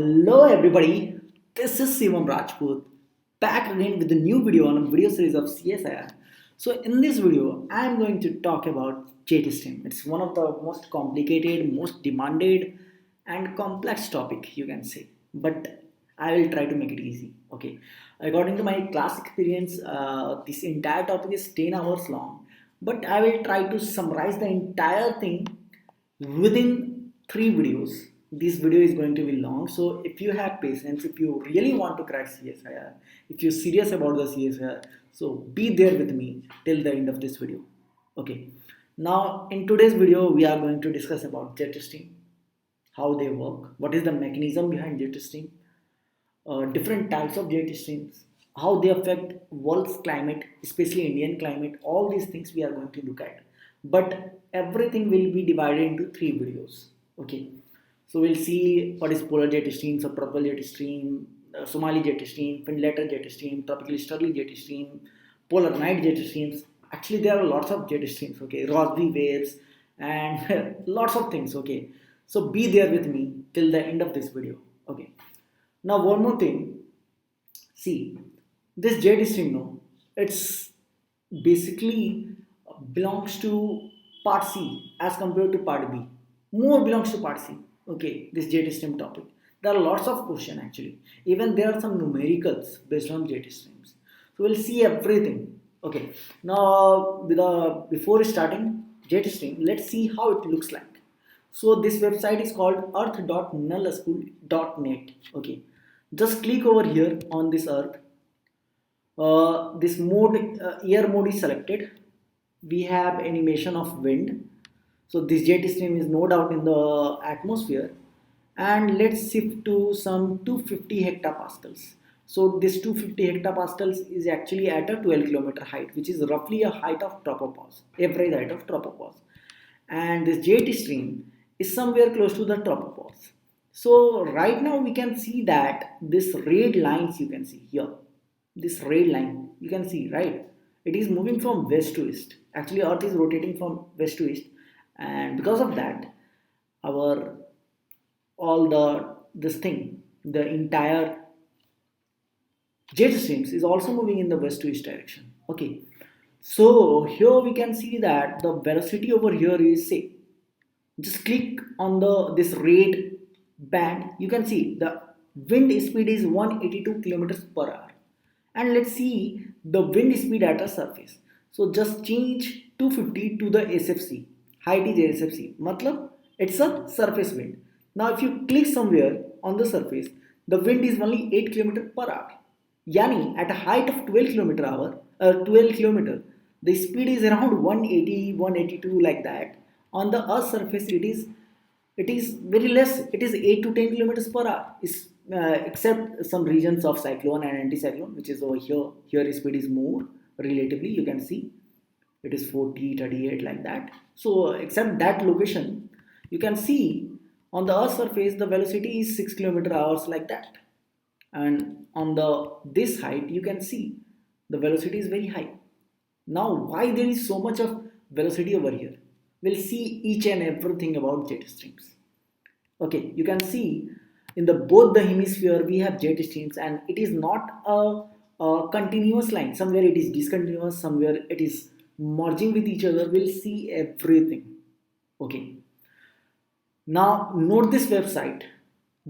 Hello everybody, this is Sivam Rajput back again with a new video on a video series of CSIR. So in this video, I am going to talk about JTStream. It's one of the most complicated, most demanded and complex topic you can say. But I will try to make it easy. Okay. According to my class experience, this entire topic is 10 hours long. But I will try to summarize the entire thing within 3 videos. This video is going to be long, so if you have patience, if you really want to crack CSIR, if you're serious about the CSIR, so be there with me till the end of this video. Okay, now in today's video we are going to discuss about jet stream, how they work, what is the mechanism behind jet stream, different types of jet streams, how they affect world's climate, especially Indian climate. All these things we are going to look at. But everything will be divided into 3 videos. Okay. So we'll see what is polar jet stream, subtropical jet stream, Somali jet stream, Findlater jet stream, tropical easterly jet stream, polar night jet streams. Actually, there are lots of jet streams. Okay, Rossby waves and lots of things. Okay, so be there with me till the end of this video. Okay. Now one more thing. See, this jet stream, no, it's basically belongs to part C as compared to part B. More belongs to part C. Okay, this jet stream topic. There are lots of questions actually. Even there are some numericals based on jet streams. So we'll see everything. Okay. Now before starting jet stream, let's see how it looks like. So this website is called earth.nullschool.net. Okay, just click over here on this earth. This mode, air mode is selected. We have animation of wind. So this jet stream is no doubt in the atmosphere. And let's shift to some 250 hectopascals. So this 250 hectopascals is actually at a 12-kilometer height, which is roughly a height of tropopause, average height of tropopause. And this jet stream is somewhere close to the tropopause. So right now we can see that this red lines you can see here, this red line you can see, right, it is moving from west to east. Actually earth is rotating from west to east, and because of that our all this thing, the entire jet streams is also moving in the west to east direction. Okay, so here we can see that the velocity over here is, say, just click on the this red band, you can see the wind speed is 182 kilometers per hour. And let's see the wind speed at a surface. So just change 250 to the SFC, height is SFC, matlab it's a surface wind. Now if you click somewhere on the surface, the wind is only 8 kilometers per hour. Yani at a height of 12 kilometer hour, 12 kilometer, the speed is around 180, 182 like that. On the earth surface it is very less, it is 8 to 10 kilometers per hour. Except some regions of cyclone and anticyclone, which is over here. Here speed is more relatively, you can see it is 40, 38 like that. So except that location, you can see on the earth surface the velocity is 6 kilometer hours like that. And on the this height you can see the velocity is very high. Now why there is so much of velocity over here, we'll see each and everything about jet streams. Okay, you can see in the both the hemisphere we have jet streams, and it is not a continuous line. Somewhere it is discontinuous, somewhere it is merging with each other. We'll see everything. Okay, now note this website,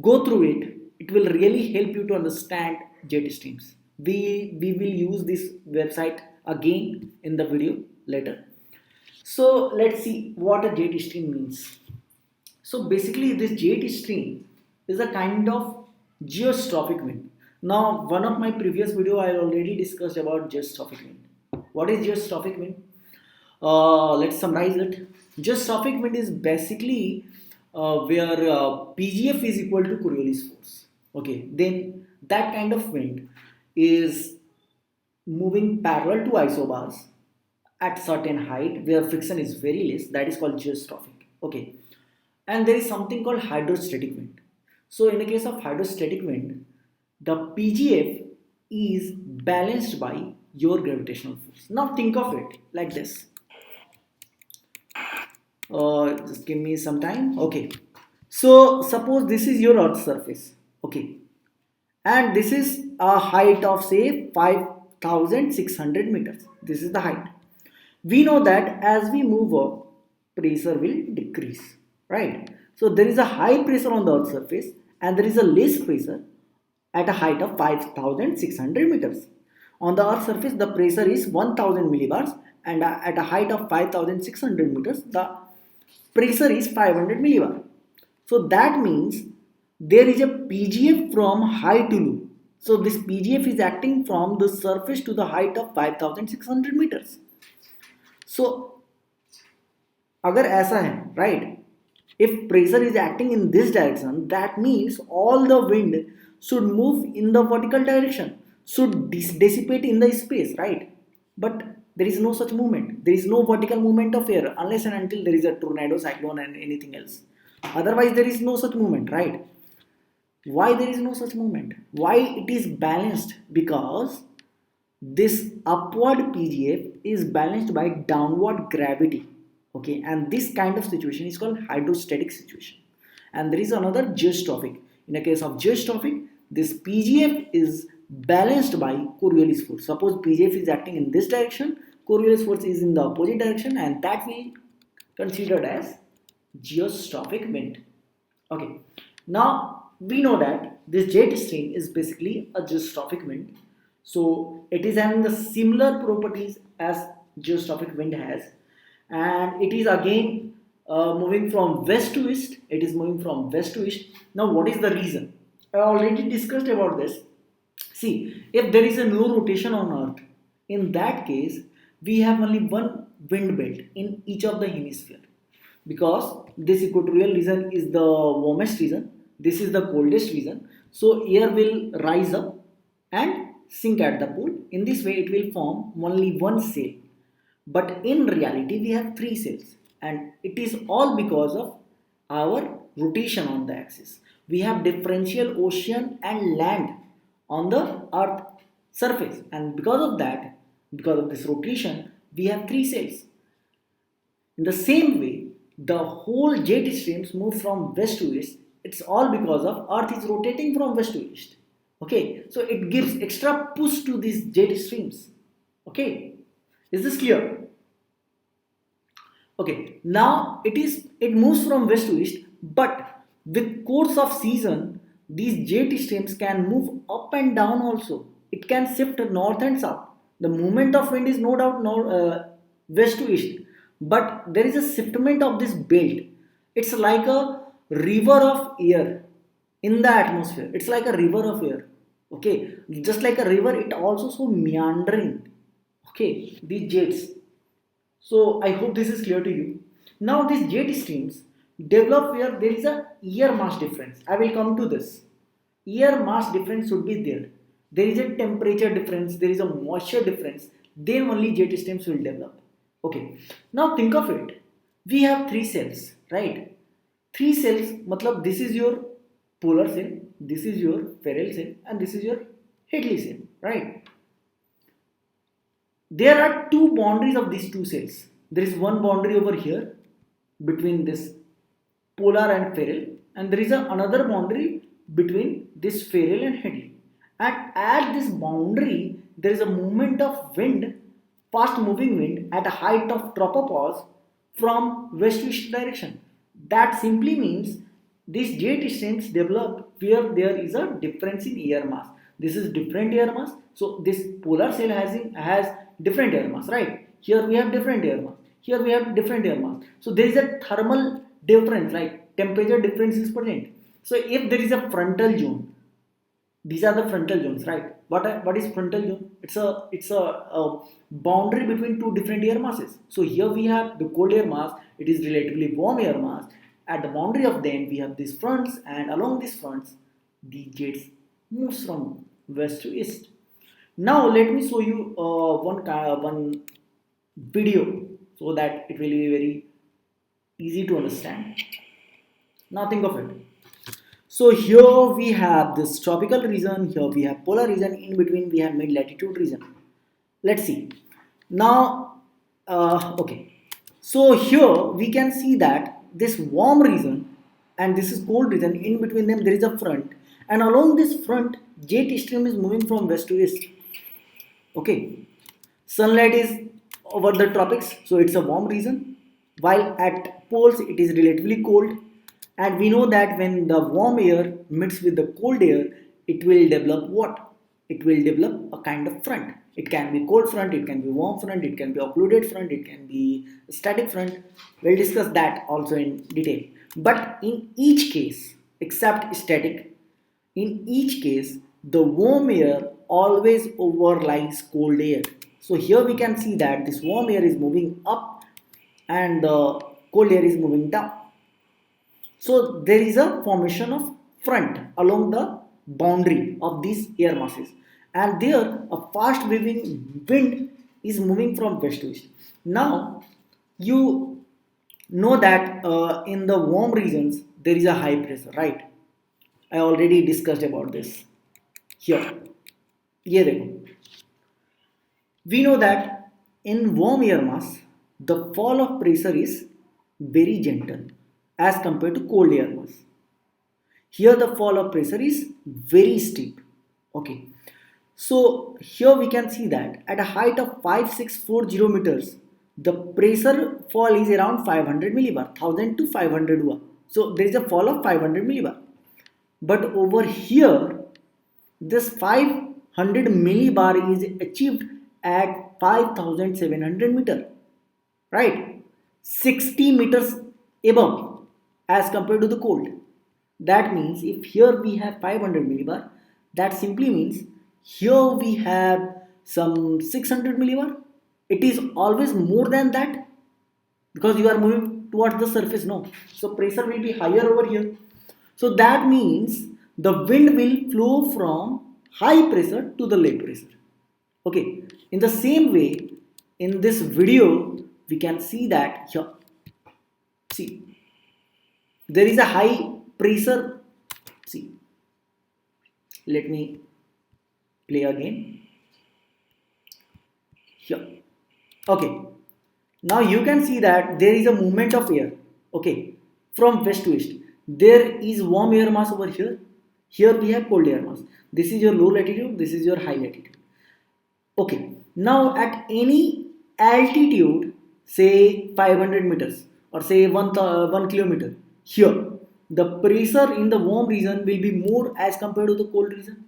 go through it. It will really help you to understand jet streams. We will use this website again in the video later. So let's see what a jet stream means. So basically this jet stream is a kind of geostrophic wind. Now one of my previous video I already discussed about geostrophic wind. What is geostrophic wind? Let's summarize it. Geostrophic wind is basically where PGF is equal to Coriolis force. Okay, then that kind of wind is moving parallel to isobars at certain height where friction is very less. That is called geostrophic. Okay, and there is something called hydrostatic wind. So in the case of hydrostatic wind, the PGF is balanced by your gravitational force. Now think of it like this. Just give me some time. Okay, so suppose this is your earth surface. Okay, and this is a height of say 5600 meters. This is the height. We know that as we move up, pressure will decrease, right? So there is a high pressure on the earth's surface and there is a less pressure at a height of 5600 meters. On the earth's surface the pressure is 1000 millibars, and at a height of 5600 meters the pressure is 500 millibar. So that means there is a PGF from high to low. So this PGF is acting from the surface to the height of 5600 meters. So अगर ऐसा है, right, if pressure is acting in this direction, that means all the wind should move in the vertical direction, should dissipate in the space, right? But there is no such movement. There is no vertical movement of air unless and until there is a tornado, cyclone and anything else. Otherwise there is no such movement, right? Why there is no such movement? Why it is balanced? Because this upward PGF is balanced by downward gravity. Okay, and this kind of situation is called hydrostatic situation. And there is another geostrophic. In a case of geostrophic, this PGF is balanced by Coriolis force. Suppose PGF is acting in this direction, Coriolis force is in the opposite direction, and that we considered as geostrophic wind. Okay, now we know that this jet stream is basically a geostrophic wind. So it is having the similar properties as geostrophic wind has, and it is again moving from west to east. It is moving from west to east. Now what is the reason? I already discussed about this. See, if there is a no rotation on earth, in that case we have only one wind belt in each of the hemisphere, because this equatorial region is the warmest region, this is the coldest region, so air will rise up and sink at the pole. In this way it will form only one sail, but in reality we have three sails, and it is all because of our rotation on the axis. We have differential ocean and land on the earth surface, and because of that, because of this rotation, we have three sails. In the same way, the whole jet streams move from west to east. It's all because of earth is rotating from west to east. Okay, so it gives extra push to these jet streams. Okay, is this clear? Okay, now it moves from west to east, but with course of season, these jet streams can move up and down also. It can shift north and south. The movement of wind is no doubt west to east, but there is a shiftment of this belt. It's like a river of air in the atmosphere. It's like a river of air. Okay, just like a river, it also so meandering. Okay, these jets. So I hope this is clear to you. Now these jet streams develop where there is a air mass difference. I will come to this. Air mass difference should be there. There is a temperature difference, there is a moisture difference. Then only jet streams will develop. Okay. Now think of it. We have three cells, right? Three cells, matlab this is your polar cell, this is your Ferrel cell, and this is your Hadley cell, right? There are two boundaries of these two cells. There is one boundary over here between this polar and Ferrel, and there is another boundary between this Ferrel and Hadley. And at this boundary, there is a movement of wind, fast moving wind at a height of tropopause from west to east direction. That simply means these jet streams develop where there is a difference in air mass. This is different air mass, so this polar cell has different air mass, right? Here we have different air mass, here we have different air mass. So there is a thermal difference, like temperature difference is present. So if there is a frontal zone, these are the frontal zones, right? What is frontal zone? It's a boundary between two different air masses. So here we have the cold air mass, it is relatively warm air mass. At the boundary of them we have these fronts, and along these fronts the jets moves from west to east. Now let me show you one video so that it will be very easy to understand. Now think of it. So here we have this tropical region, here we have polar region, in between we have mid latitude region. Let's see. Now, okay. So here we can see that this warm region and this is cold region, in between them there is a front, and along this front jet stream is moving from west to east. Okay, sunlight is over the tropics, so it's a warm region, while at poles it is relatively cold. And we know that when the warm air meets with the cold air, it will develop what? It will develop a kind of front. It can be cold front, it can be warm front, it can be occluded front, it can be static front. We'll discuss that also in detail. But in each case, except static, in each case, the warm air always overlies cold air. So here we can see that this warm air is moving up and the cold air is moving down. So there is a formation of front along the boundary of these air masses, and there a fast moving wind is moving from west to east. Now you know that in the warm regions there is a high pressure, right? I already discussed about this here. ये देखो, we know that in warm air mass the fall of pressure is very gentle as compared to cold air mass. Here the fall of pressure is very steep. Okay, so here we can see that at a height of 5640 meters, the pressure fall is around 500 millibar, 1000 to 500 bar. So there is a fall of 500 millibar. But over here, this 500 millibar is achieved at 5700 meter, right? 60 meters above as compared to the cold. That means if here we have 500 millibar, that simply means here we have some 600 millibar. It is always more than that because you are moving towards the surface, no? So pressure will be higher over here. So that means the wind will flow from high pressure to the low pressure. Okay, in the same way, in this video, we can see that here. See, there is a high pressure. See, let me play again. Here. Okay, now you can see that there is a movement of air. Okay, from west to east. There is warm air mass over here. Here we have cold air mass. This is your low latitude, this is your high latitude. Okay, now at any altitude, say 500 meters or say 1 kilometer, here the pressure in the warm region will be more as compared to the cold region.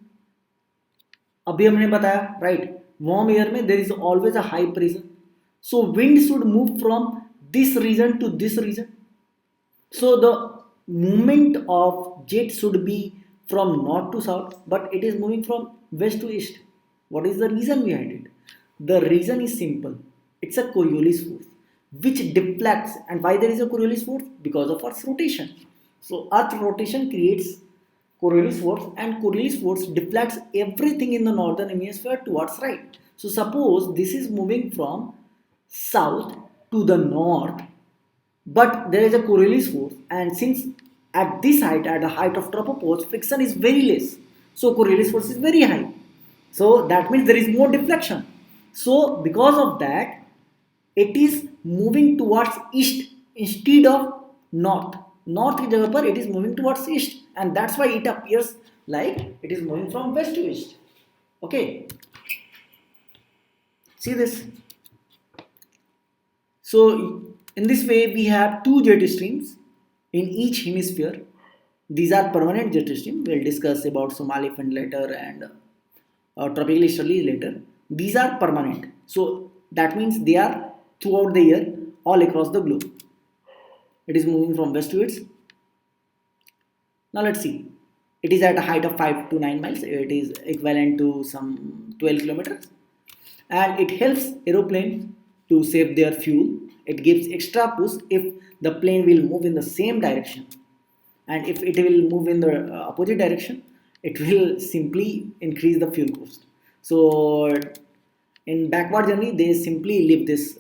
अभी हमने बताया, right? Warm air में there is always a high pressure. So wind should move from this region to this region. So the movement of jet should be from north to south, but it is moving from west to east. What is the reason behind it? The reason is simple. It's a Coriolis force which deflects. And why there is a Coriolis force? Because of Earth's rotation. So Earth rotation creates Coriolis force, and Coriolis force deflects everything in the northern hemisphere towards right. So suppose this is moving from south to the north, but there is a Coriolis force, and since at this height, at the height of tropopause, friction is very less, so Coriolis force is very high. So that means there is more deflection. So because of that, it is moving towards east instead of north. North की जगह पर it is moving towards east, and that's why it appears like it is moving from west to east. Okay, see this. So in this way we have two jet streams in each hemisphere. These are permanent jet streams. We'll discuss about Somali Fin later and tropical easterly later. These are permanent. So that means they are throughout the year all across the globe. It is moving from west to east. Now let's see. It is at a height of 5 to 9 miles. It is equivalent to some 12 kilometers. And it helps aeroplane to save their fuel. It gives extra push if the plane will move in the same direction. And if it will move in the opposite direction, it will simply increase the fuel cost. So in backward journey, they simply leave this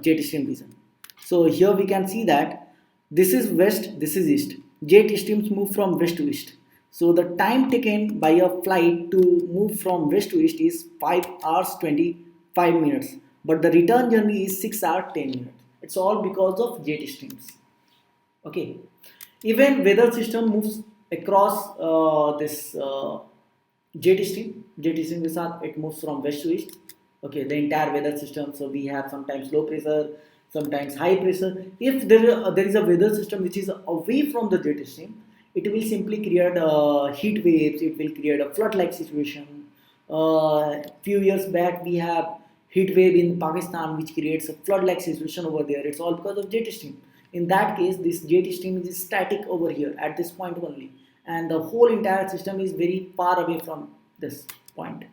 jet stream region. So here we can see that this is west, this is east. Jet streams move from west to east. So the time taken by a flight to move from west to east is 5 hours 25 minutes. But the return journey is 6 hours 10 minutes. It's all because of jet streams. Okay. Even weather system moves across this jet stream. Jet stream के साथ it moves from west to east. Okay, the entire weather system. So we have sometimes low pressure, sometimes high pressure. If there is a weather system which is away from the jet stream, it will simply create heat waves. It will create a flood-like situation. Few years back, we have heat wave in Pakistan, which creates a flood-like situation over there. It's all because of jet stream. In that case, this jet stream is static over here at this point only, and the whole entire system is very far away from this point.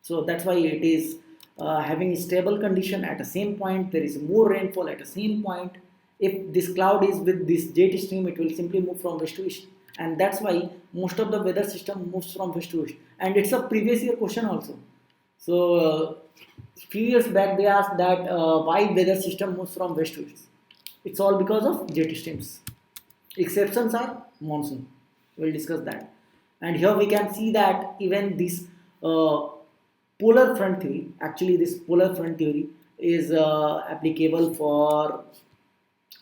So that's why it is having a stable condition at the same point. There is more rainfall at the same point. If this cloud is with this jet stream, it will simply move from west to east, and that's why most of the weather system moves from west to east. And it's a previous year question also. So few years back they asked that why weather system moves from west to east. It's all because of jet streams. Exceptions are monsoon. We'll discuss that. And here we can see that even this polar front theory, actually this polar front theory is applicable for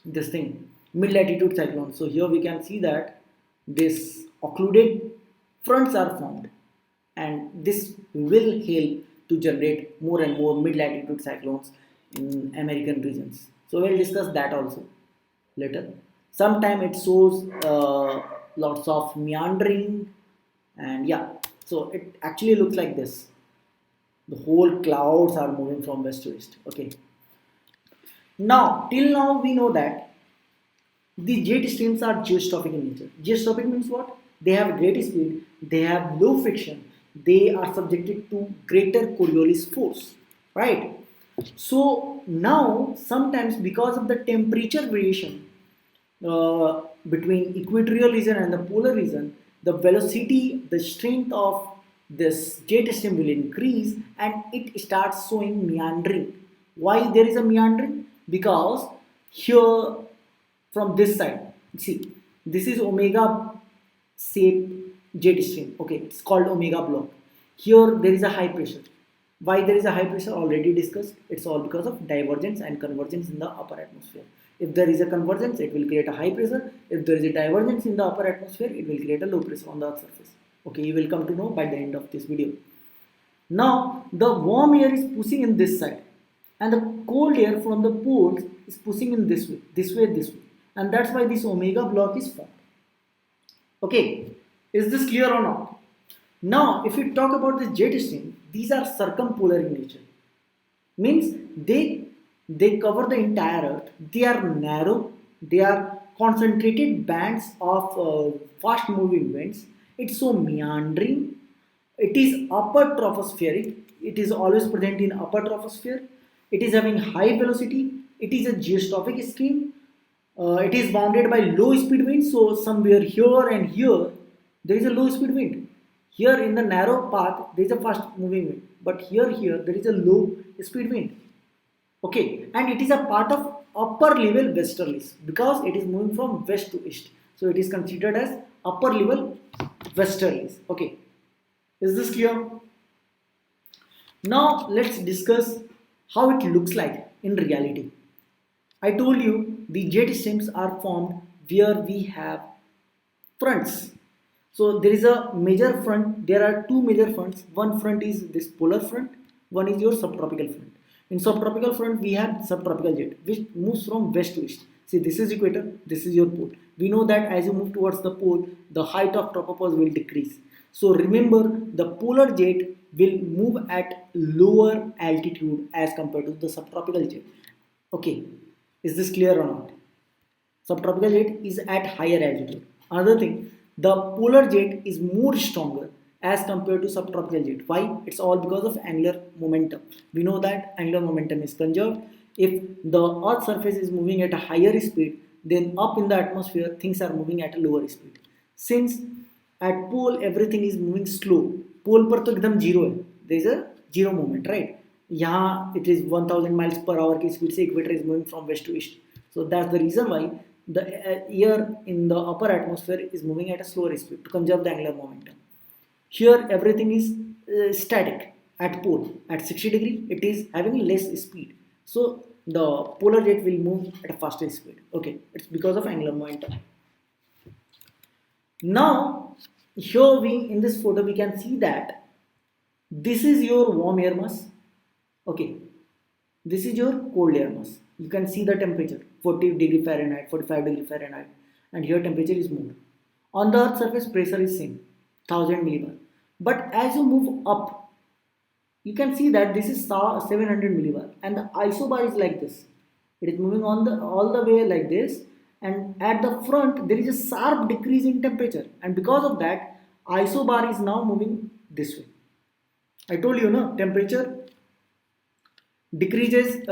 this thing, mid latitude cyclone. So here we can see that this occluded fronts are formed, and this will help to generate more and more mid latitude cyclones in American regions. So we'll discuss that also later. Sometime it shows lots of meandering, and yeah, so it actually looks like this. The whole clouds are moving from west to east. Okay. Now, till now we know that the jet streams are geostrophic in nature. Geostrophic means what? They have great speed, they have low friction, they are subjected to greater Coriolis force, right? So now sometimes because of the temperature variation between equatorial region and the polar region, the velocity, the strength of this jet stream will increase and it starts showing meandering. Why there is a meandering? Because here from this side, see, this is omega shape jet stream. Okay, it's called omega block. Here there is a high pressure. Why there is a high pressure? Already discussed. It's all because of divergence and convergence in the upper atmosphere. If there is a convergence, it will create a high pressure. If there is a divergence in the upper atmosphere, it will create a low pressure on the earth surface. Okay, you will come to know by the end of this video. Now the warm air is pushing in this side, and the cold air from the poles is pushing in this way, this way, this way, and that's why this omega block is formed. Okay, is this clear or not? Now, if we talk about the jet stream, these are circumpolar in nature. Means they cover the entire Earth. They are narrow. They are concentrated bands of fast moving winds. It's so meandering. It is upper tropospheric. It is always present in upper troposphere. It is having high velocity. It is a geostrophic stream. It is bounded by low speed wind. So somewhere here and here there is a low speed wind. Here in the narrow path there is a fast moving wind, but here there is a low speed wind. Okay, and it is a part of upper level westerlies because it is moving from west to east. So it is considered as upper level westerlies. Okay, is this clear? Now let's discuss how it looks like in reality. I told you the jet streams are formed where we have fronts. So there is a major front. There are two major fronts. One front is this polar front. One is your subtropical front. In subtropical front, we have subtropical jet, which moves from west to east. See, this is equator. This is your pole. We know that as you move towards the pole, the height of tropopause will decrease. So remember, the polar jet will move at lower altitude as compared to the subtropical jet. Okay, is this clear or not? Subtropical jet is at higher altitude. Another thing, the polar jet is more stronger as compared to subtropical jet. Why? It's all because of angular momentum. We know that angular momentum is conserved. If the earth surface is moving at a higher speed, then up in the atmosphere things are moving at a lower speed. Since at pole everything is moving slow, pole पर तो एकदम zero है, there is a zero movement, right? यहाँ it is 1000 miles per hour की speed से equator is moving from west to east. So that's the reason why the air in the upper atmosphere is moving at a slower speed to conserve the angular momentum. Here everything is static at pole. At 60 degree it is having less speed. So the polar jet will move at a faster speed. Okay, it's because of angular momentum. Now here we in this photo we can see that this is your warm air mass. Okay, this is your cold air mass. You can see the temperature 40 degree Fahrenheit, 45 degree Fahrenheit, and here temperature is more. On the earth surface pressure is same 1000 millibar, but as you move up you can see that this is 700 millibar and the isobar is like this. It is moving on the all the way like this, and at the front there is a sharp decrease in temperature, and because of that isobar is now moving this way. I told you no, temperature decreases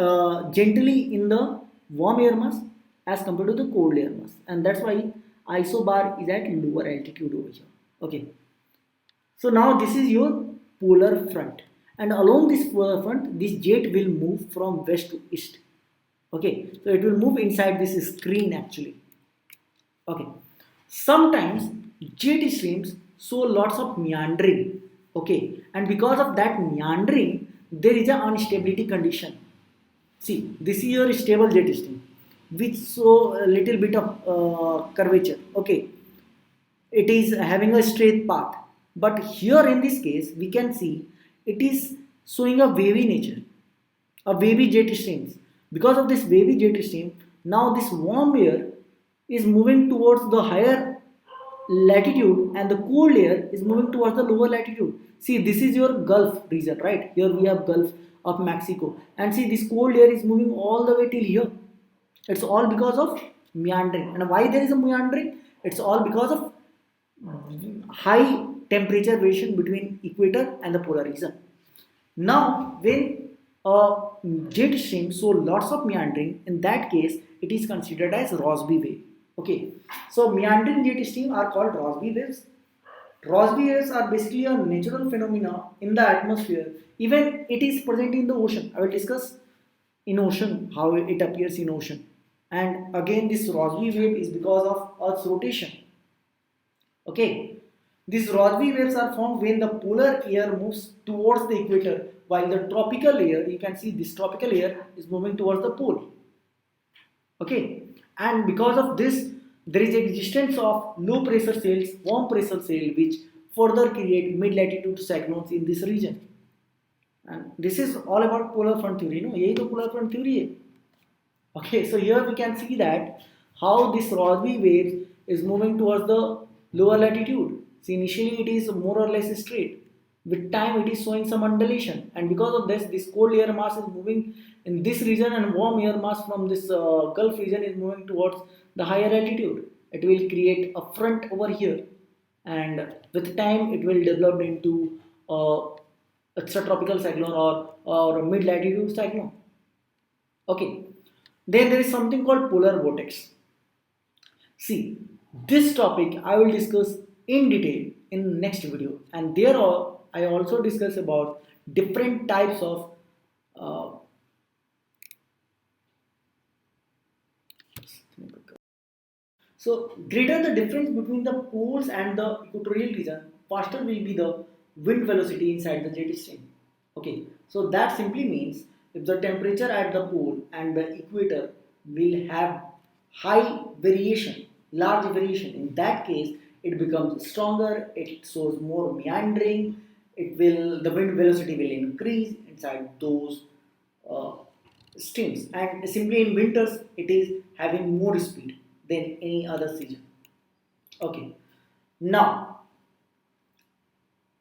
gently in the warm air mass as compared to the cold air mass, and that's why isobar is at lower altitude over here. Okay, so now this is your polar front, and along this polar front this jet will move from west to east. Okay, so it will move inside this screen actually. Okay, sometimes jet streams show lots of meandering. Okay, and because of that meandering there is an instability condition. See, this is your stable jet stream which show a little bit of curvature. Okay, it is having a straight path, but here in this case we can see it is showing a wavy nature, a wavy jet streams. Because of this wavy jet stream, now this warm air is moving towards the higher latitude and the cold air is moving towards the lower latitude. See, this is your Gulf region, right? Here we have Gulf of Mexico, and see this cold air is moving all the way till here. It's all because of meandering. And why there is a meandering? It's all because of high temperature variation between equator and the polar region. Now, when a jet stream show lots of meandering, in that case, it is considered as Rossby wave. Okay, so meandering jet stream are called Rossby waves. Rossby waves are basically a natural phenomena in the atmosphere. Even it is present in the ocean. I will discuss in ocean how it appears in ocean. And again, this Rossby wave is because of Earth's rotation. Okay, these Rossby waves are formed when the polar air moves towards the equator, while the tropical air, you can see this tropical air is moving towards the pole. Okay, and because of this, there is existence of low pressure cells, warm pressure cell, which further create mid latitude cyclones in this region. And this is all about polar front theory. No, यही तो polar front theory है. Okay, so here we can see that how this Rossby wave is moving towards the lower latitude. See, initially it is more or less straight. With time it is showing some undulation, and because of this cold air mass is moving in this region and warm air mass from this Gulf region is moving towards the higher altitude. It will create a front over here, and with time it will develop into extratropical cyclone or a mid latitude cyclone. Okay, then there is something called polar vortex. See, this topic I will discuss in detail in next video, and there are I also discuss about different types of uh, so greater the difference between the poles and the equatorial region, faster will be the wind velocity inside the jet stream. Okay, so that simply means if the temperature at the pole and the equator will have high variation, large variation, in that case it becomes stronger, it shows more meandering, it will the wind velocity will increase inside those uh, streams, and simply in winters it is having more speed than any other season. Okay, now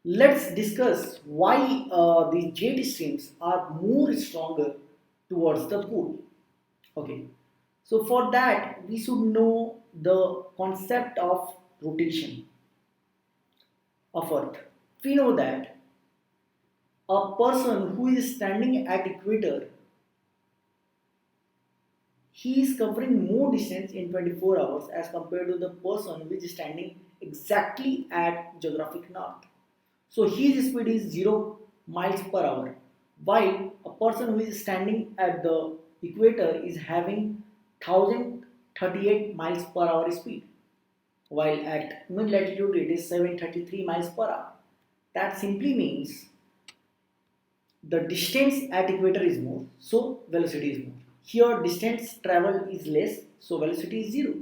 let's discuss why the jet streams are more stronger towards the pole. Okay, so for that we should know the concept of rotation of Earth. We know that a person who is standing at equator, he is covering more distance in 24 hours as compared to the person who is standing exactly at geographic north. So his speed is 0 miles per hour, while a person who is standing at the equator is having 1038 miles per hour speed, while at mid latitude it is 733 miles per hour. That simply means the distance at equator is more, so velocity is more. Here distance traveled is less, so velocity is 0.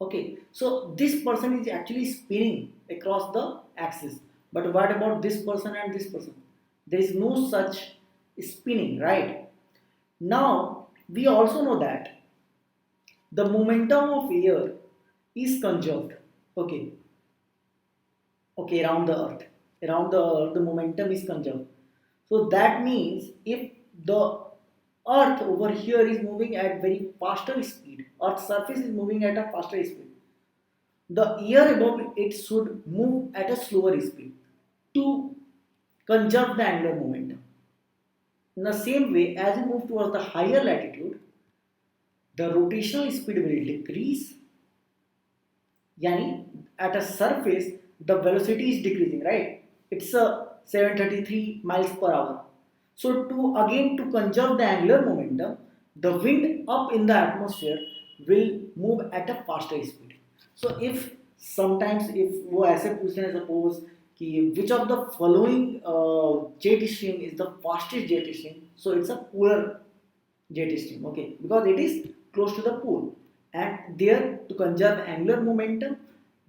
Okay, so this person is actually spinning across the axis. But what about this person and this person? There is no such spinning, right? Now, we also know that the momentum of air is conserved. Okay, okay, around the earth. Around the earth, the momentum is conserved. So that means if the earth over here is moving at very faster speed, earth's surface is moving at a faster speed, the air above it should move at a slower speed to conserve the angular momentum. In the same way, as you move towards the higher latitude, the rotational speed will decrease. Yani, at a surface, the velocity is decreasing, right? It's a 733 miles per hour. So to conserve the angular momentum, the wind up in the atmosphere will move at a faster speed. So if sometimes if वो ऐसे पूछते हैं suppose कि which of the following jet stream is the fastest jet stream, so it's a polar jet stream, okay, because it is close to the pole, and there to conserve angular momentum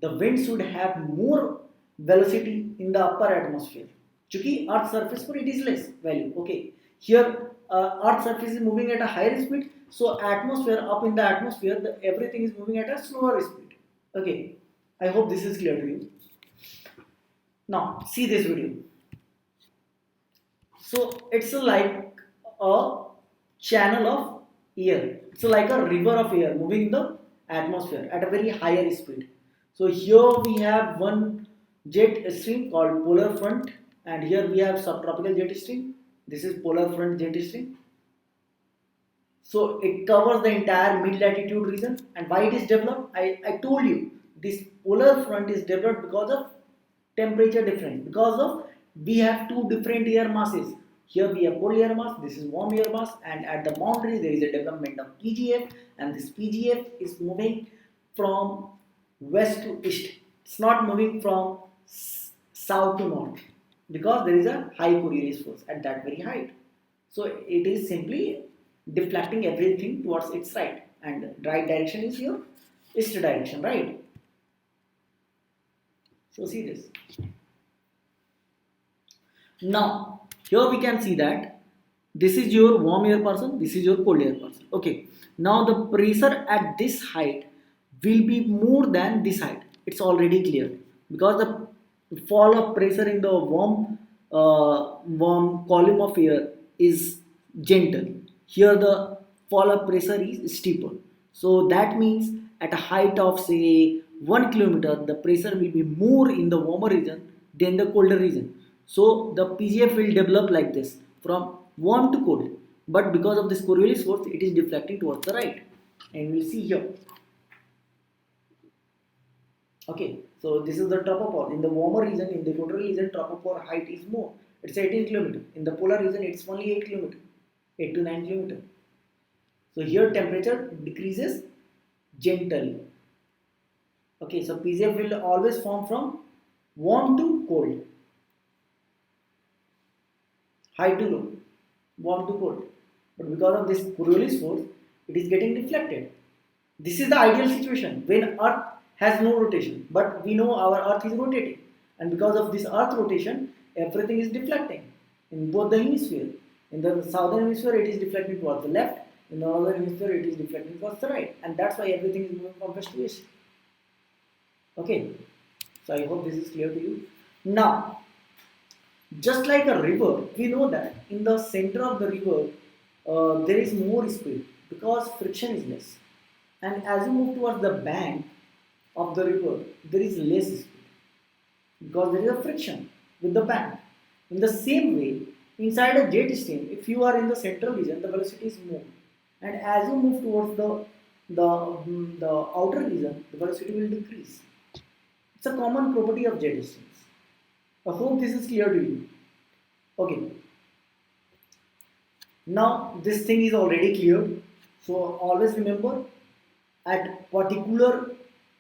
the wind should have more velocity in the upper atmosphere. Chunki earth surface पर it is less value, okay, here earth surface is moving at a higher speed, so atmosphere up in the atmosphere everything is moving at a slower speed. Okay, I hope this is clear to you. Now see this video. So it's like a channel of air. It's like a river of air moving in the atmosphere at a very higher speed. So here we have one jet stream called polar front, and here we have subtropical jet stream. This is polar front jet stream. So it covers the entire mid latitude region. And why it is developed? I told you this polar front is developed because of temperature difference, because of we have two different air masses. Here we have cold air mass, this is warm air mass, and at the boundary there is a development of PGF, and this PGF is moving from west to east. It's not moving from south to north because there is a high Coriolis force at that very height. So it is simply deflecting everything towards its right, and right direction is your east direction, right? So see this. Now, here we can see that this is your warm air person, this is your cold air person. Okay. Now the pressure at this height will be more than this height. It's already clear because the fall of pressure in the warm column of air is gentle. Here the fall of pressure is steeper. So that means at a height of say 1 kilometer, the pressure will be more in the warmer region than the colder region. So the PGF will develop like this from warm to cold. But because of this Coriolis force, it is deflecting towards the right. And we'll see here. Okay, so this is the tropopause. In the warmer region, in the equatorial region, tropopause height is more. It's 18 km. In the polar region, it's only 8 km, 8 to 9 km. So here temperature decreases gently. Okay, so PGF will always form from warm to cold, high to low, warm to cold. But because of this Coriolis force, it is getting deflected. This is the ideal situation when Earth has no rotation, but we know our Earth is rotating, and because of this Earth rotation, everything is deflecting in both the hemispheres. In the southern hemisphere, it is deflecting towards the left. In the northern hemisphere, it is deflecting towards the right, and that's why everything is moving from west to east. Okay, so I hope this is clear to you. Now, just like a river, we know that in the center of the river there is more speed because friction is less. And as you move towards the bank of the river, there is less speed because there is a friction with the bank. In the same way, inside a jet stream, if you are in the central region, the velocity is more. And as you move towards the outer region, the velocity will decrease. It's a common property of jet streams. I hope this is clear to you. Okay. Now this thing is already clear. So always remember at particular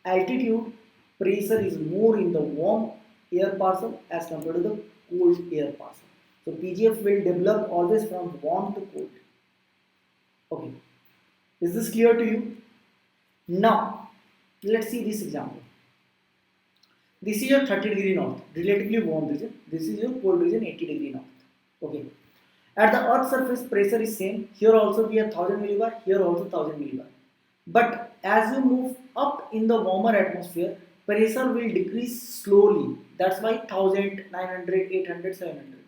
altitude pressure is more in the warm air parcel as compared to the cold air parcel. So PGF will develop always from warm to cold. Okay. Is this clear to you? Now Let's see this example. This is your 30 degree north, relatively warm region. This is your cold region, 80 degree north. Okay. At the Earth's surface, pressure is same. Here also we have 1000 millibar. Here also 1000 millibar. But as you move up in the warmer atmosphere, pressure will decrease slowly. That's why 1000, 900, 800, 700.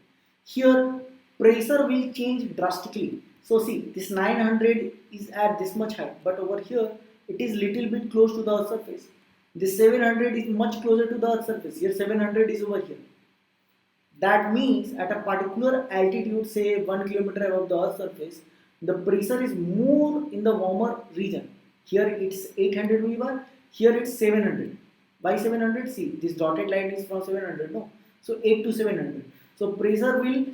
Here, pressure will change drastically. So see, this 900 is at this much height, but over here it is little bit close to the Earth's surface. This 700 is much closer to the Earth's surface. Here 700 is over here. That means at a particular altitude, say 1 kilometer above the Earth's surface, the pressure is more in the warmer region. Here it's 800 millibar, here it's 700. Why 700? See, this dotted line is from 700, no? So 8 to 700. So pressure will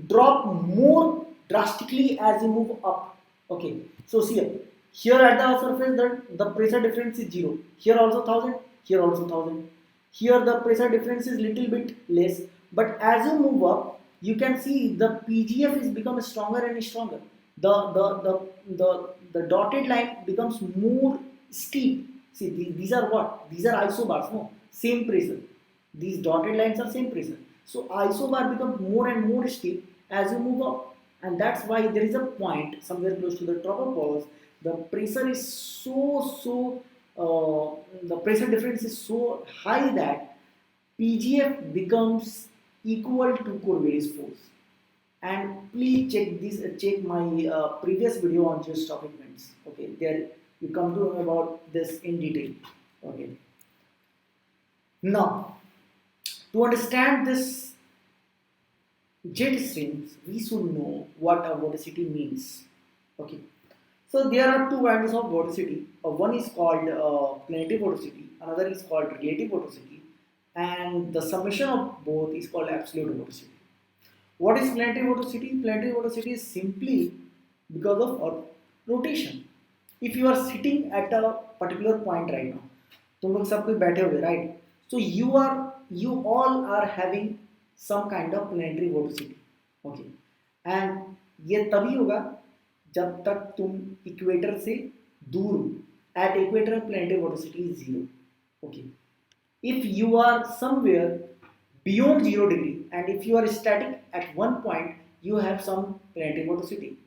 drop more drastically as you move up. Okay, so see here at the Earth's surface, the pressure difference is 0. Here also 1000, here also 1000. Here the pressure difference is little bit less, but as you move up, you can see the PGF is become stronger and stronger. The dotted line becomes more steep. See, these are what? These are isobars, no? Same pressure. These dotted lines are same pressure. So isobar becomes more and more steep as you move up. And that's why there is a point somewhere close to the tropopause. The pressure is the pressure difference is so high that PGF becomes equal to Coriolis force. And please check my previous video on geostrophic winds. Okay, there you come to know about this in detail. Okay. Now, to understand this jet streams, we should know what a vorticity means. Okay. So there are two kinds of vorticity. One is called planetary vorticity, another is called relative vorticity, and the summation of both is called absolute vorticity. What is planetary vorticity? Planetary vorticity is simply because of Earth rotation. If you are sitting at a particular point right now, तुम लोग सब कोई बैठे हुए, right? So you all are having some kind of planetary vorticity, okay? And ये तभी होगा जब तक तुम इक्वेटर से दूर हो. At equator, planetary vorticity is 0. Okay. If you are somewhere beyond 0 degree and if you are static at one point, you have some planetary vorticity.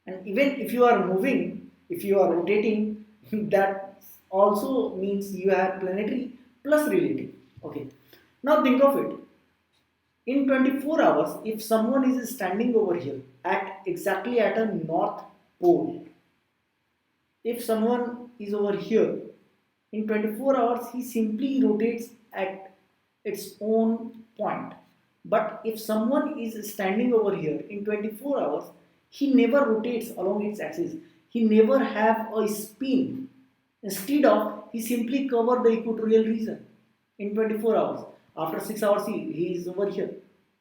And even if you are moving, if you are rotating, that also means you have planetary plus relative. Okay. Now think of it. In 24 hours, if someone is standing over here at exactly at a north pole, if someone is over here in 24 hours, he simply rotates at its own point. But if someone is standing over here in 24 hours, he never rotates along its axis. He never have a spin. Instead of, he simply cover the equatorial region in 24 hours. After 6 hours, he is over here.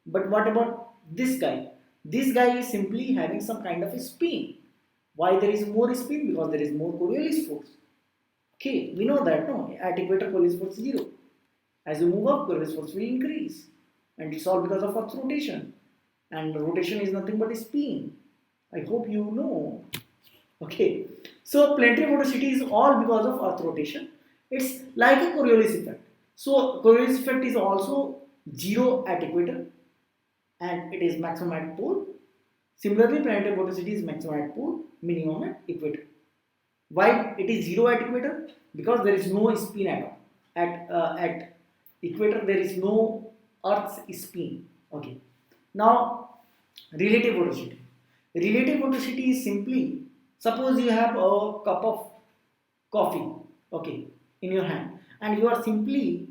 But what about this guy? This guy is simply having some kind of a spin. Why there is more spin? Because there is more Coriolis force. Okay, we know that, no? At equator, Coriolis force is 0. As you move up, Coriolis force will increase. And it's all because of Earth's rotation. And rotation is nothing but a spin. I hope you know. Okay, so planetary vorticity is all because of Earth rotation. It's like a Coriolis effect. So Coriolis effect is also 0 at equator and it is maximum at pole. Similarly, planetary vorticity is maximum at pole, minimum at equator. Why it is 0 at equator? Because there is no spin at all. At equator, there is no Earth's spin. Okay. Now, relative vorticity. Relative vorticity is simply, suppose you have a cup of coffee, okay, in your hand, and you are simply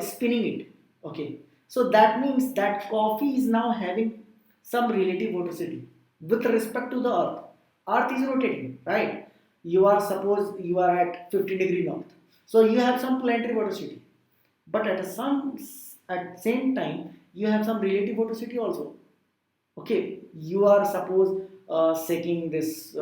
spinning it, okay. So that means that coffee is now having some relative vorticity with respect to the Earth. Earth is rotating, right? You are, suppose you are at 50 degree north, so you have some planetary vorticity, but at same time you have some relative vorticity also. Okay, you are suppose shaking this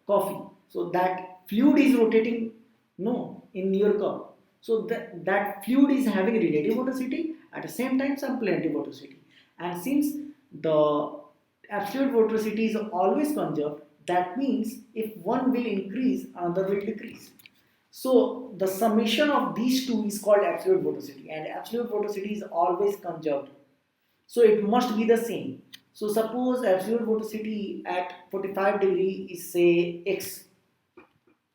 coffee, so that fluid is rotating, no, in your cup. So that fluid is having relative vorticity, at the same time some planetary vorticity. And since the absolute vorticity is always conserved, that means if one will increase, another will decrease. So the summation of these two is called absolute vorticity, and absolute vorticity is always conserved. So it must be the same. So suppose absolute vorticity at 45 degree is say x.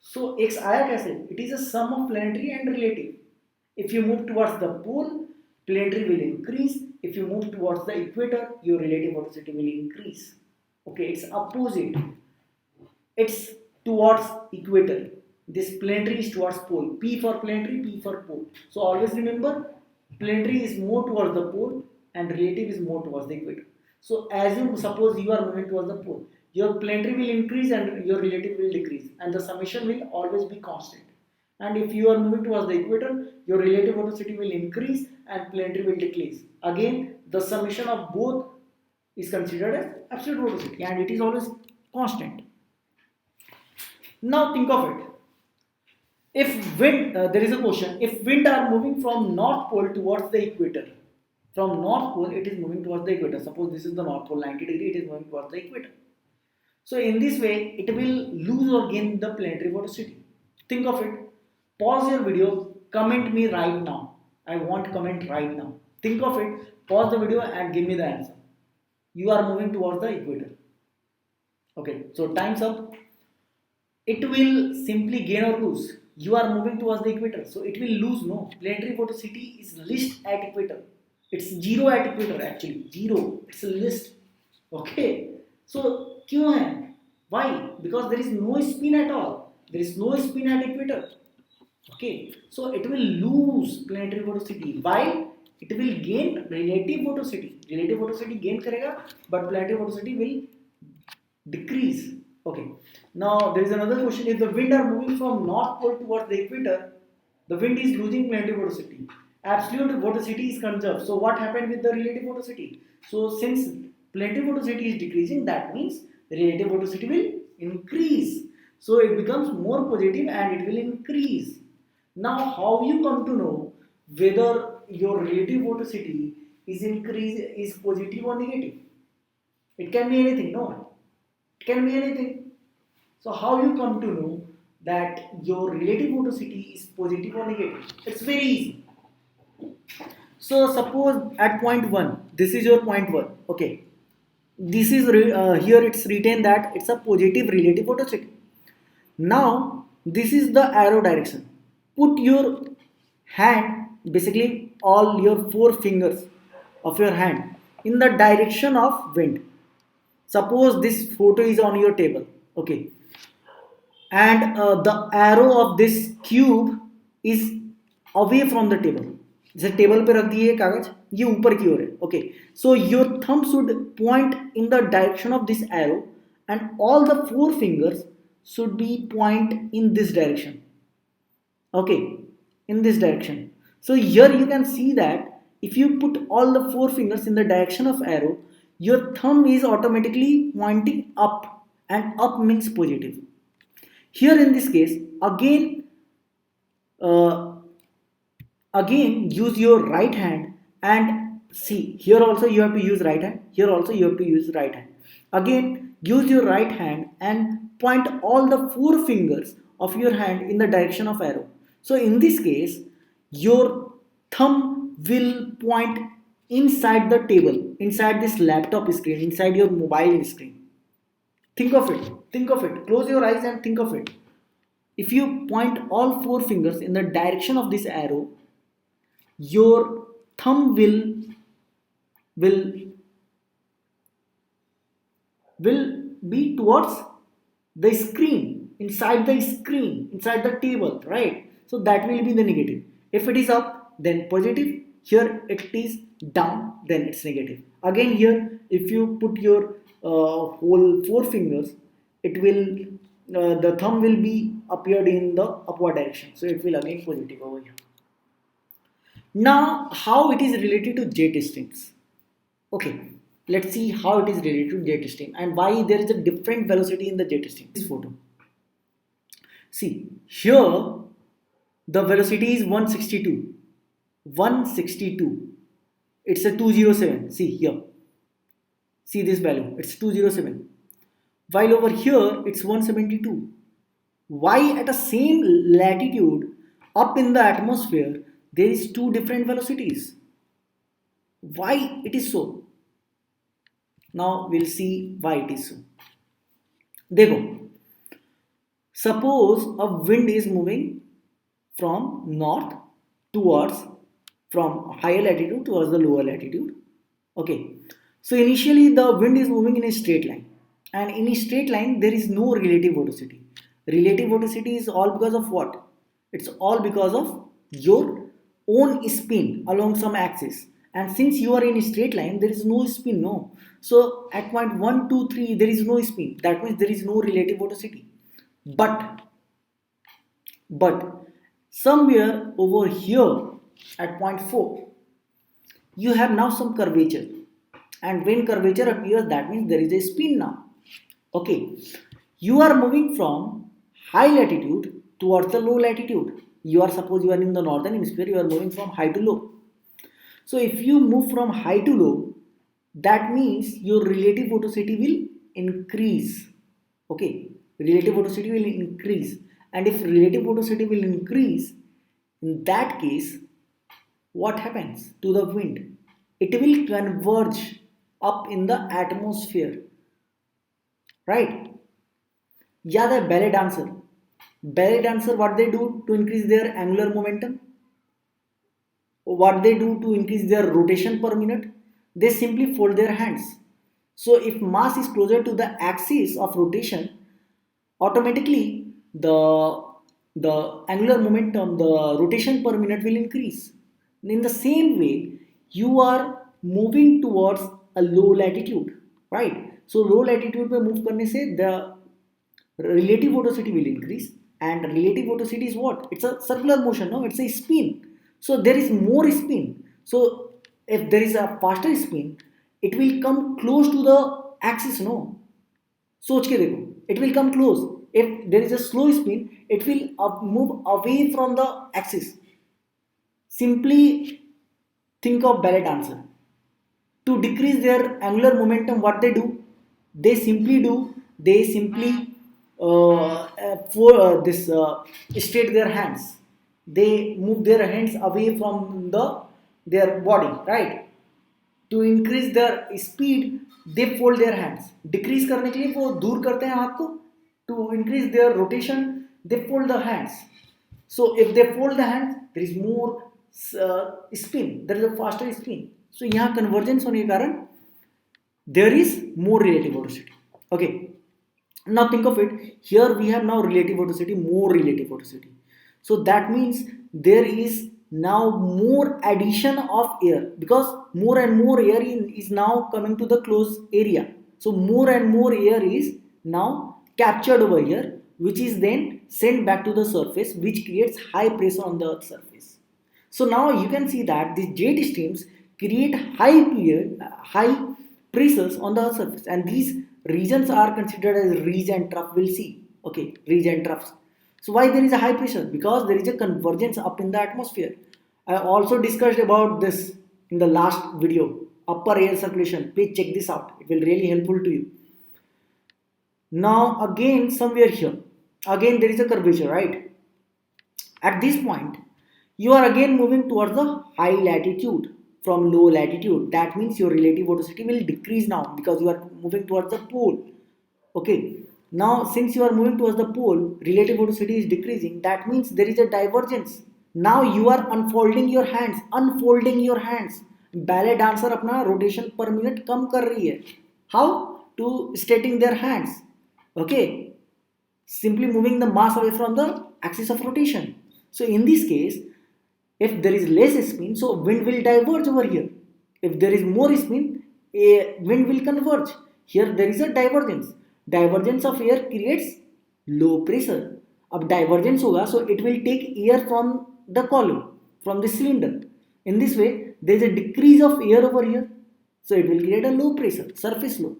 So x आया कैसे? It is a sum of planetary and relative. If you move towards the pole, planetary will increase. If you move towards the equator, your relative vorticity will increase. Okay, it's opposite. It's towards equator. This planetary is towards pole. P for planetary, P for pole. So always remember, planetary is more towards the pole and relative is more towards the equator. So as you suppose you are moving towards the pole, your planetary will increase and your relative will decrease, and the summation will always be constant. And if you are moving towards the equator, your relative vorticity will increase and planetary will decrease. Again, the summation of both is considered as absolute vorticity, and it is always constant. Now think of it. If wind, there is a question. If wind are moving from north pole towards the equator, from north pole it is moving towards the equator. Suppose this is the north pole, 90 degree, it is moving towards the equator. So in this way, it will lose or gain the planetary vorticity. Think of it. Pause your video. Comment me right now. I want comment right now. Think of it. Pause the video and give me the answer. You are moving towards the equator. Okay. So time's up. It will simply gain or lose. You are moving towards the equator, so it will lose. No, planetary vorticity is least at equator. It's zero at equator actually. Zero. It's a list. Okay. So क्यों है? Why? Because there is no spin at all. There is no spin at equator. Okay. So it will lose planetary vorticity. Why? It will gain relative vorticity. Relative vorticity gain करेगा, but planetary vorticity will decrease. Okay. Now there is another question. If the wind are moving from north pole towards the equator, the wind is losing planetary vorticity. Absolute vorticity is conserved. So what happened with the relative vorticity? So since planetary vorticity is decreasing, that means the relative vorticity will increase. So it becomes more positive and it will increase. Now how you come to know whether your relative vorticity is positive or negative? It can be anything, no? It can be anything. So how you come to know that your relative vorticity is positive or negative? It's very easy. So suppose at point 1, this is your point 1. Okay. This is here it's written that it's a positive relative vorticity. Now this is the arrow direction. Put your hand, basically all your 4 fingers of your hand in the direction of wind. Suppose this photo is on your table. Okay. And the arrow of this cube is away from the table. जैसे table पे रख दिए कागज, ये ऊपर की ओर है. Okay, so your thumb should point in the direction of this arrow and all the 4 fingers should be point in this direction. Okay, in this direction. So here you can see that if you put all the 4 fingers in the direction of arrow, your thumb is automatically pointing up, and up means positive. Here in this case, again use your right hand, and see, here also you have to use right hand, here also you have to use right hand. Again use your right hand and point all the 4 fingers of your hand in the direction of arrow. So in this case, your thumb will point inside the table, inside this laptop screen, inside your mobile screen. Think of it. Think of it. Close your eyes and think of it. If you point all 4 fingers in the direction of this arrow, your thumb will be towards the screen, inside the table, right? So that will be the negative. If it is up, then positive. Here it is down, then it's negative. Again here, if you put your whole 4 fingers, it will the thumb will be appeared in the upward direction, so it will again positive over here. Now how it is related to jet streams? Okay, let's see how it is related to jet stream and why there is a different velocity in the jet stream. This photo, see here the velocity is 162. It's a 207. See here, see this value, it's 207, while over here it's 172. why at the same latitude up in the atmosphere there is two different velocities? Why it is so? Now we'll see why it is so. देखो, suppose a wind is moving from north towards, from higher latitude towards the lower latitude. Okay, so initially the wind is moving in a straight line, and in a straight line there is no relative velocity. Relative velocity is all because of what? It's all because of your own spin along some axis, and since you are in a straight line there is no spin, no. So at point 1 2 3 there is no spin, that means there is no relative velocity. But somewhere over here at point 4 you have now some curvature, and when curvature appears that means there is a spin now. Okay, you are moving from high latitude towards the low latitude. You are, suppose you are in the northern hemisphere, you are moving from high to low. So if you move from high to low, that means your relative velocity will increase. Okay, relative velocity will increase, and if relative velocity will increase, in that case what happens to the wind? It will converge up in the atmosphere, right? Yeah, the ballet dancer. Ballet dancer, what they do to increase their angular momentum? What they do to increase their rotation per minute? They simply fold their hands. So if mass is closer to the axis of rotation, automatically the angular momentum, the rotation per minute will increase. In the same way, you are moving towards a low latitude, right? So low latitude पे move करने से the relative velocity will increase, and relative velocity is what? It's a circular motion, no? It's a spin. So there is more spin. So if there is a faster spin, it will come close to the axis, no? सोच के देखो, it will come close. If there is a slow spin, it will move away from the axis. Simply think of ballet dancer. To decrease their angular momentum, what they do? They simply straight their hands. They move their hands away from their body, right? To increase their speed, they fold their hands. Decrease करने के लिए वो दूर करते हैं हाथ को. To increase their rotation, they fold the hands. So if they fold the hands, there is more spin. There is a faster spin. So यहाँ convergence होने के कारण there is more relative velocity. Okay. Now think of it. Here we have now relative velocity, more relative velocity. So that means there is now more addition of air, because more and more air is now coming to the closed area. So more and more air is now captured over here, which is then sent back to the surface, which creates high pressure on the Earth's surface. So now you can see that these jet streams create high pressures on the Earth's surface, and these regions are considered as ridge and trough. We'll see. Okay, ridge and troughs. So why there is a high pressure? Because there is a convergence up in the atmosphere. I also discussed about this in the last video, upper air circulation. Please check this out. It will really helpful to you. Now again somewhere here, again there is a curvature, right? At this point, you are again moving towards the high latitude from low latitude. That means your relative velocity will decrease now because you are moving towards the pole. Okay. Now since you are moving towards the pole, relative velocity is decreasing. That means there is a divergence. Now you are unfolding your hands. Ballet dancer अपना rotation per minute कम कर रही है. How? To straightening their hands. Okay. Simply moving the mass away from the axis of rotation. So in this case, if there is less spin, so wind will diverge over here. If there is more spin, wind will converge. Here there is a divergence. Divergence of air creates low pressure. अब divergence होगा, so it will take air from the column, from the cylinder. In this way, there is a decrease of air over here, so it will create a low pressure, surface low.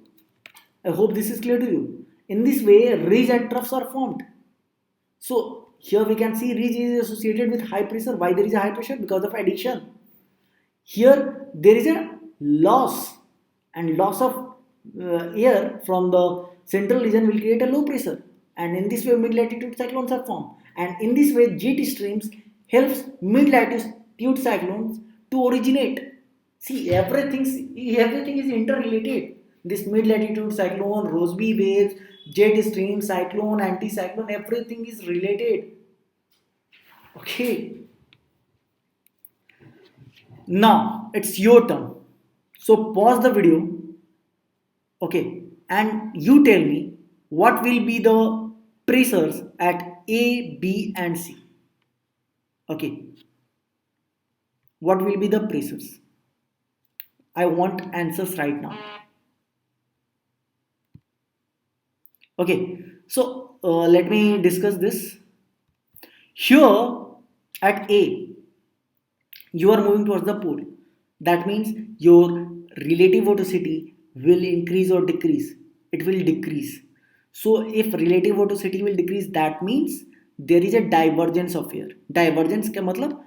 I hope this is clear to you. In this way, ridge and troughs are formed. So here we can see ridge is associated with high pressure. Why there is a high pressure? Because of addition. Here there is a loss, and loss of air from the central region will create a low pressure. and in this way mid latitude cyclones are formed, and in this way jet streams helps mid latitude cyclones to originate. See, everything is interrelated. This mid latitude cyclone, Rossby waves, jet stream, cyclone, anticyclone, everything is related. Okay, now it's your turn. So pause the video, okay, and you tell me what will be the pressures at A, B, and C. Okay, what will be the pressures? I want answers right now. Okay, so let me discuss this. Here at A, you are moving towards the pole. That means your relative velocity will increase or decrease. It will decrease. So if relative velocity will decrease, that means there is a divergence of air. Divergence का मतलब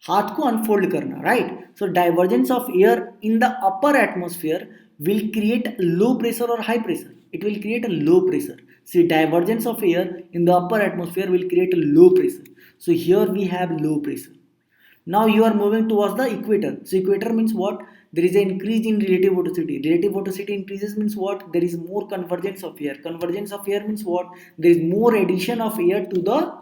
हाथ को unfold करना, right? So divergence of air in the upper atmosphere will create low pressure or high pressure. It will create a low pressure. See, divergence of air in the upper atmosphere will create a low pressure. So here we have low pressure. Now you are moving towards the equator. So equator means what? There is an increase in relative velocity. Relative velocity increases means what? There is more convergence of air. Convergence of air means what? There is more addition of air to the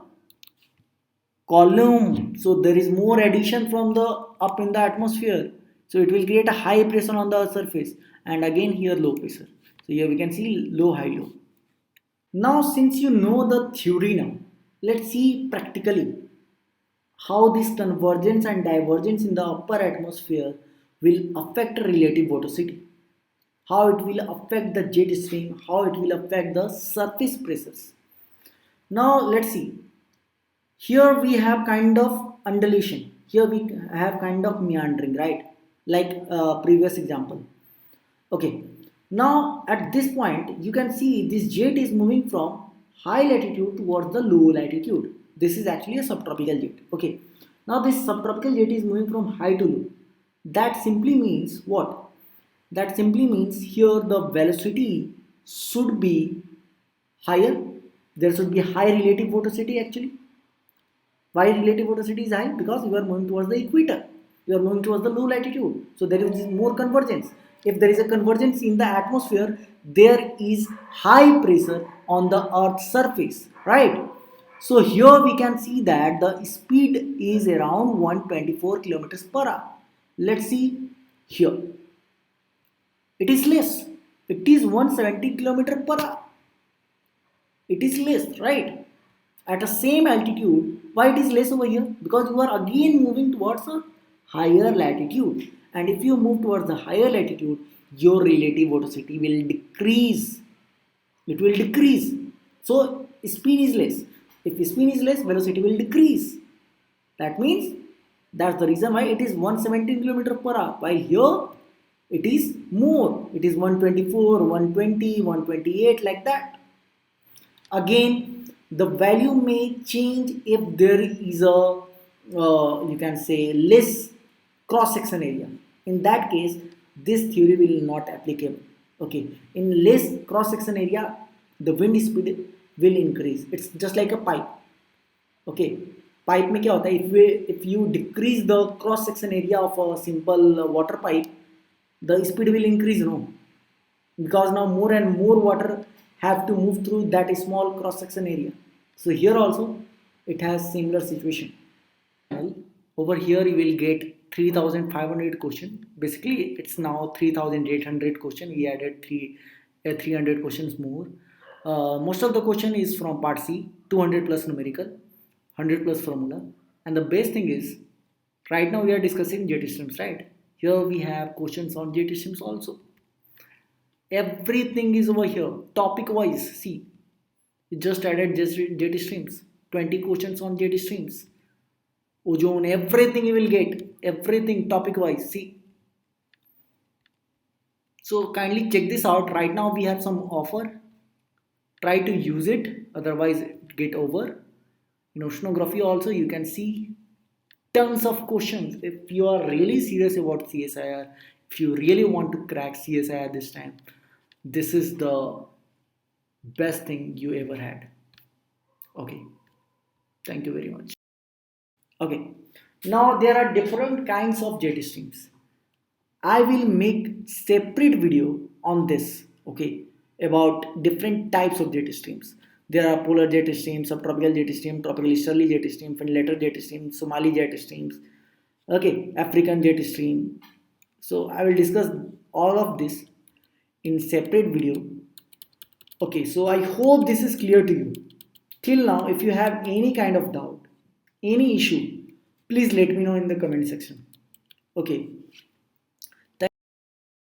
column. So there is more addition from the up in the atmosphere. So it will create a high pressure on the surface. And again here low pressure. So here we can see low, high, low. Now since you know the theory now, let's see practically how this convergence and divergence in the upper atmosphere will affect relative velocity, how it will affect the jet stream, how it will affect the surface pressures. Now let's see. Here we have kind of undulation. Here we have kind of meandering, right? Like previous example. Okay. Now at this point you can see this jet is moving from high latitude towards the low latitude. This is actually a subtropical jet. Okay. Now this subtropical jet is moving from high to low. That simply means what? That simply means here the velocity should be higher. There should be high relative velocity actually. Why relative velocity is high? Because you are moving towards the equator. You are moving towards the low latitude. So there is more convergence. If there is a convergence in the atmosphere, there is high pressure on the Earth's surface, right? So here we can see that the speed is around 124 kilometers per hour. Let's see here. It is less. It is 170 kilometer per hour. It is less, right? At the same altitude, why it is less over here? Because you are again moving towards a higher latitude, and if you move towards the higher latitude, your relative velocity will decrease. It will decrease. So speed is less. If speed is less, velocity will decrease. That means that's the reason why it is 117 km per hour, while here it is more. It is 124, 120, 128, like that. Again, the value may change if there is a you can say less cross section area. In that case, this theory will not applicable. Okay, in less cross section area, the wind speed will increase. It's just like a pipe. Okay, pipe में क्या होता है? If you decrease the cross section area of a simple water pipe, the speed will increase, no? Because now more and more water have to move through that small cross section area. So here also it has similar situation. Well, over here you will get 3500 question. Basically it's now 3800 question. We added 300 questions more. Most of the question is from part C, 200 plus numerical, 100 plus formula. And the best thing is, right now we are discussing jet streams, right? Here we have questions on jet streams also. Everything is over here, topic wise. See, we just added jet streams, 20 questions on jet streams, ozone, everything you will get, everything topic wise. See, so kindly check this out. Right now we have some offer, try to use it, otherwise get over. In oceanography also you can see tons of questions. If you are really serious about CSIR, if you really want to crack CSIR this time, this is the best thing you ever had. Okay, thank you very much. Okay, now there are different kinds of jet streams. I will make separate video on this, okay, about different types of jet streams. There are polar jet streams, subtropical jet stream, tropical easterly jet stream, Finlater jet stream, Somali jet streams, okay, African jet stream. So I will discuss all of this in separate video. Okay, so I hope this is clear to you. Till now, if you have any kind of doubt, any issue, please let me know in the comment section. Okay,